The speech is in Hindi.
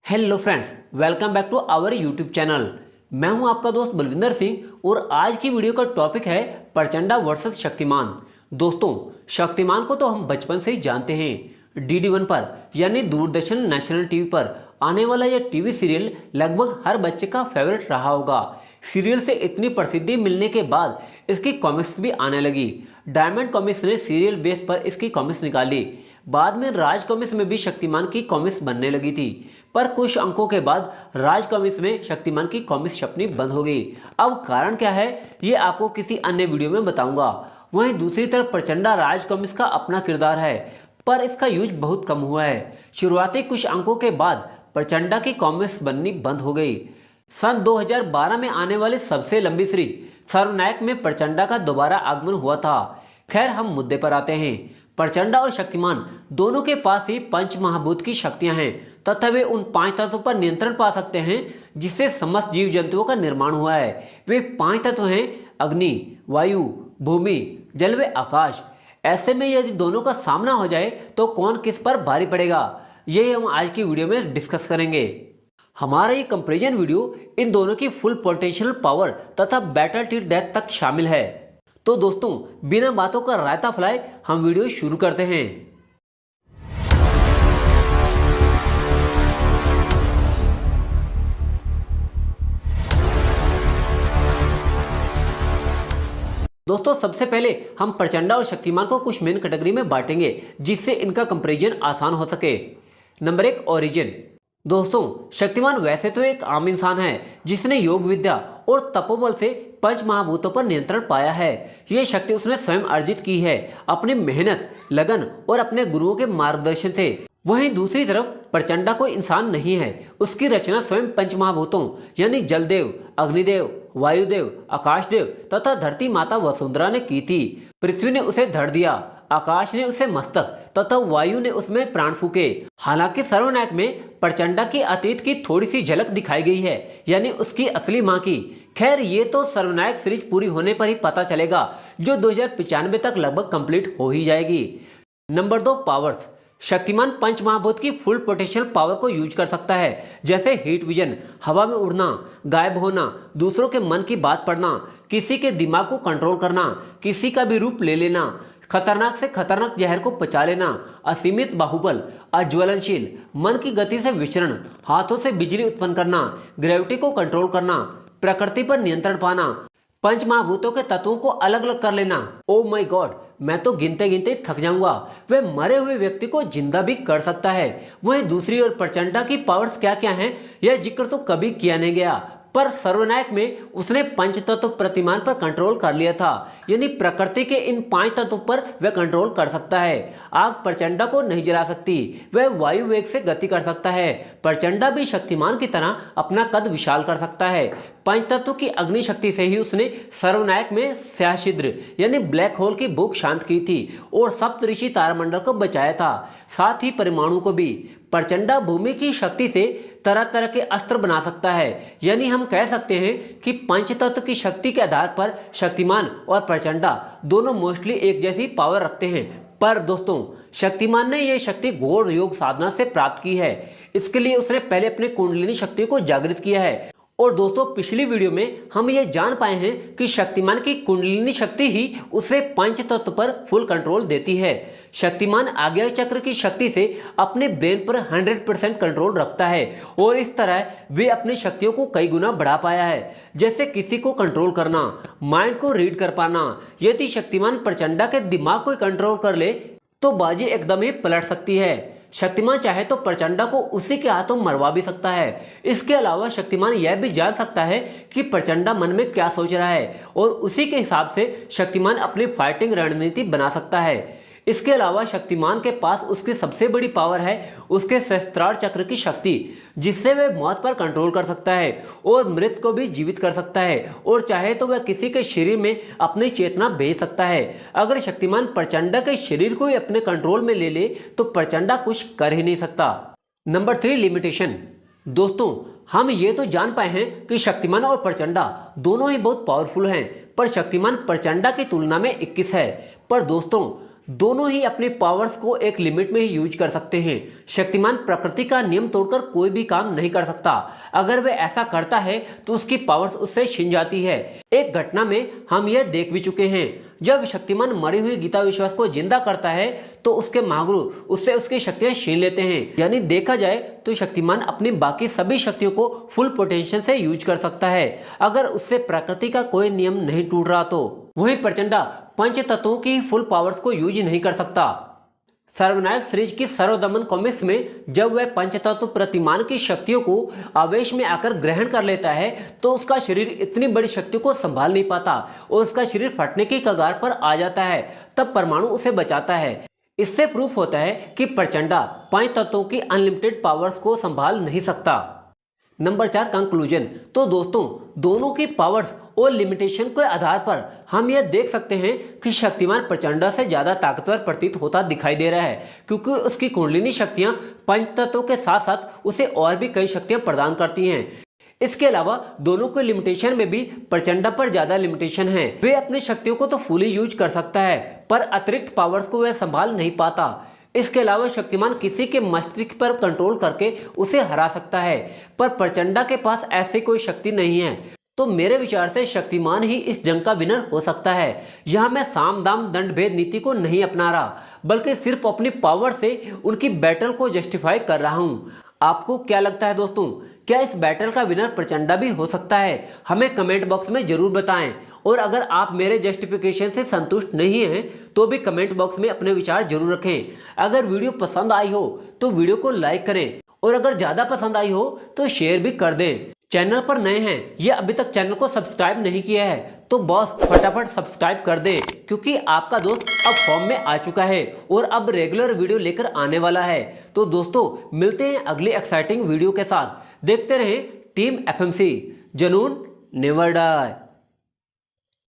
Hello friends, welcome back to our YouTube channel. मैं हूं आपका दोस्त बलविंदर सिंह और आज की वीडियो का टॉपिक है प्रचंडा वर्सेस शक्तिमान। दोस्तों, शक्तिमान को तो हम बचपन से ही जानते हैं। DD1 पर यानी दूरदर्शन नेशनल टीवी पर आने वाला यह टीवी सीरियल लगभग हर बच्चे का फेवरेट रहा होगा। सीरियल से इतनी प्रसिद्धि मिलने के बाद इसकी कॉमिक्स भी आने लगी। डायमंड कॉमिक्स ने सीरियल बेस पर इसकी कॉमिक्स निकाली। बाद में राज कॉमिक्स में भी शक्तिमान की कॉमिक्स बनने लगी थी, पर कुछ अंकों के बाद राज कॉमिक्स में शक्तिमान की कॉमिक्स छपनी बंद हो गई। अब कारण क्या है ये आपको किसी अन्य वीडियो में बताऊंगा। वहीं दूसरी तरफ प्रचंडा राज कॉमिक्स का अपना किरदार है, पर इसका यूज बहुत कम हुआ है। शुरुआती कुछ अंकों के बाद प्रचंडा की कॉमिक्स बननी बंद हो गई। सन 2012 में आने वाली सबसे लंबी सीरीज सर्वनायक में प्रचंडा का दोबारा आगमन हुआ था। खैर, हम मुद्दे पर आते हैं। प्रचंडा और शक्तिमान दोनों के पास ही पंच महाभूत की शक्तियां हैं तथा वे उन 5 तत्वों पर नियंत्रण पा सकते हैं जिससे समस्त जीव जंतुओं का निर्माण हुआ है। वे 5 तत्व हैं अग्नि, वायु, भूमि, जल व आकाश। ऐसे में यदि दोनों का सामना हो जाए तो कौन किस पर भारी पड़ेगा, यही हम आज की वीडियो में डिस्कस करेंगे। हमारा ये कंपैरिजन वीडियो इन दोनों की फुल पोटेंशियल पावर तथा बैटल टिल डेथ तक शामिल है। तो दोस्तों, बिना बातों का रायता फैलाए हम वीडियो शुरू करते हैं। दोस्तों, सबसे पहले हम प्रचंडा और शक्तिमान को कुछ मेन कैटेगरी में बांटेंगे जिससे इनका कंपैरिजन आसान हो सके। Number 1, origin. दोस्तों, शक्तिमान वैसे तो एक आम इंसान है जिसने योग विद्या और तपोबल से पंच महाभूतों पर नियंत्रण पाया है। यह शक्ति उसने स्वयं अर्जित की है, अपनी मेहनत, लगन और अपने गुरुओं के मार्गदर्शन से। वहीं दूसरी तरफ प्रचंडा कोई इंसान नहीं है। उसकी रचना स्वयं पंच महाभूतों यानी जलदेव, अग्निदेव, वायुदेव, आकाशदेव तथा धरती माता वसुंधरा ने की थी। पृथ्वी ने उसे धड़ दिया, आकाश ने उसे मस्तक तथा वायु ने उसमें प्राण फूके। हालांकि सर्वनायक में प्रचंडा की अतीत की थोड़ी सी झलक दिखाई गई है, यानी उसकी असली मां की। खैर, ये तो सर्वनायक सीरीज पूरी होने पर ही पता चलेगा, जो 2095 तक लगभग कंप्लीट हो ही जाएगी। Number 2, powers. शक्तिमान पंच महाभूत की फुल पोटेंशियल पावर को यूज कर सकता है, जैसे हीट विजन, हवा में उड़ना, गायब होना, दूसरों के मन की बात पढ़ना, किसी के दिमाग को कंट्रोल करना, किसी का भी रूप ले लेना, खतरनाक से खतरनाक जहर को पचा लेना, असीमित बाहुबल, अज्वलनशील, मन की गति से विचरण, हाथों से बिजली उत्पन्न करना, ग्रेविटी को कंट्रोल करना, प्रकृति पर नियंत्रण पाना, पंच महाभूतों के तत्वों को अलग अलग कर लेना। ओ माय गॉड, मैं तो गिनते गिनते थक जाऊंगा। वह मरे हुए व्यक्ति को जिंदा भी कर सकता है। वहीं दूसरी ओर प्रचंडा की पावर्स क्या क्या हैं यह जिक्र तो कभी किया नहीं गया, पर सर्वनायक में उसने पंच तत्व प्रतिमान पर कंट्रोल कर लिया था, यानी प्रकृति के इन 5 तत्वों पर वह कंट्रोल कर सकता है। आग प्रचंडा को नहीं जला सकती, वह वायु वेग से गति कर सकता है। प्रचंडा भी शक्तिमान की तरह अपना कद विशाल कर सकता है। पंच तत्व की अग्नि शक्ति से ही उसने सर्वनायक में स्याछिद्र यानी ब्लैक होल की भूख शांत की थी और सप्तऋषि तारामंडल को बचाया था, साथ ही परमाणु को भी। प्रचंडा भूमि की शक्ति से तरह तरह के अस्त्र बना सकता है, यानी हम कह सकते हैं कि पंचतत्व की शक्ति के आधार पर शक्तिमान और प्रचंडा दोनों मोस्टली एक जैसी पावर रखते हैं। पर दोस्तों, शक्तिमान ने यह शक्ति घोर योग साधना से प्राप्त की है। इसके लिए उसने पहले अपने कुंडलिनी शक्ति को जागृत किया है। और दोस्तों, पिछली वीडियो में हम ये जान पाए हैं कि शक्तिमान की कुंडलिनी शक्ति ही उसे पंच तत्व पर फुल कंट्रोल देती है। शक्तिमान आज्ञा चक्र की शक्ति से अपने ब्रेन पर 100% कंट्रोल रखता है और इस तरह वे अपनी शक्तियों को कई गुना बढ़ा पाया है, जैसे किसी को कंट्रोल करना, माइंड को रीड कर पाना। यदि शक्तिमान प्रचंडा के दिमाग को कंट्रोल कर ले तो बाजी एकदम ही पलट सकती है। शक्तिमान चाहे तो प्रचंडा को उसी के हाथों मरवा भी सकता है। इसके अलावा शक्तिमान यह भी जान सकता है कि प्रचंडा मन में क्या सोच रहा है और उसी के हिसाब से शक्तिमान अपनी फाइटिंग रणनीति बना सकता है। इसके अलावा शक्तिमान के पास उसकी सबसे बड़ी पावर है उसके सहस्त्रार चक्र की शक्ति, जिससे वह मौत पर कंट्रोल कर सकता है और मृत को भी जीवित कर सकता है, और चाहे तो वह किसी के शरीर में अपनी चेतना भेज सकता है। अगर शक्तिमान प्रचंडा के शरीर को ही अपने कंट्रोल में ले ले तो प्रचंडा कुछ कर ही नहीं सकता। Number 3, limitation. दोस्तों, हम ये तो जान पाए हैं कि शक्तिमान और प्रचंडा दोनों ही बहुत पावरफुल हैं, पर शक्तिमान प्रचंडा की तुलना में 21 है। पर दोस्तों, दोनों ही अपने पावर्स को एक लिमिट में ही यूज कर सकते हैं। शक्तिमान प्रकृति का नियम तोड़कर कोई भी काम नहीं कर सकता। अगर वह ऐसा करता है तो उसकी पावर्स उससे छिन जाती है। एक घटना में हम यह देख भी चुके हैं। जब शक्तिमान मरी हुई गीता विश्वास को जिंदा करता है तो उसके महागुरु उससे उसकी शक्तियां छीन लेते हैं। यानी देखा जाए तो शक्तिमान अपनी बाकी सभी शक्तियों को फुल पोटेंशियल से यूज कर सकता है, अगर उससे प्रकृति का कोई नियम नहीं टूट रहा तो। वहीं प्रचंडा पंच तत्वों की फुल पावर्स को यूज नहीं कर सकता। सर्वनायक सीरीज की सर्वदमन कॉमिक्स में जब वह पंचतत्व प्रतिमान की शक्तियों को आवेश में आकर ग्रहण कर लेता है तो उसका शरीर इतनी बड़ी शक्ति को संभाल नहीं पाता और उसका शरीर फटने की कगार पर आ जाता है। तब परमाणु उसे बचाता है। इससे प्रूफ होता है कि प्रचंडा पंच तत्वों की अनलिमिटेड पावर्स को संभाल नहीं सकता। Number 4 conclusion. तो दोस्तों, दोनों की पावर्स और लिमिटेशन के आधार पर हम यह देख सकते हैं कि शक्तिमान प्रचंडा से ज्यादा ताकतवर प्रतीत होता दिखाई दे रहा है, क्योंकि उसकी कुंडलिनी शक्तियां पंच तत्वों के साथ साथ उसे और भी कई शक्तियां प्रदान करती हैं। इसके अलावा दोनों के लिमिटेशन में भी प्रचंडा पर ज्यादा लिमिटेशन है। वे अपनी शक्तियों को तो फुली यूज कर सकता है, पर अतिरिक्त पावर्स को वह संभाल नहीं पाता। इसके अलावा शक्तिमान किसी के मस्तिष्क पर कंट्रोल करके उसे हरा सकता है, पर प्रचंडा के पास ऐसी कोई शक्ति नहीं है। तो मेरे विचार से शक्तिमान ही इस जंग का विनर हो सकता है। यहां मैं साम दाम दंड भेद नीति को नहीं अपना रहा, बल्कि सिर्फ अपनी पावर से उनकी बैटल को जस्टिफाई कर रहा हूं। आपको क्या लगता है दोस्तों, क्या इस बैटल का विनर प्रचंडा भी हो सकता है? हमें कमेंट बॉक्स में जरूर बताएं। और अगर आप मेरे जस्टिफिकेशन से संतुष्ट नहीं हैं तो भी कमेंट बॉक्स में अपने विचार जरूर रखें। अगर वीडियो पसंद आई हो तो वीडियो को लाइक करें, और अगर ज्यादा पसंद आई हो तो शेयर भी कर दें। चैनल पर नए हैं या अभी तक चैनल को सब्सक्राइब नहीं किया है तो बॉस फटाफट सब्सक्राइब कर दें, क्योंकि आपका दोस्त अब फॉर्म में आ चुका है और अब रेगुलर वीडियो लेकर आने वाला है। तो दोस्तों, मिलते हैं अगली एक्साइटिंग वीडियो के साथ। देखते रहें टीम FMC, जुनून नेवर डाई।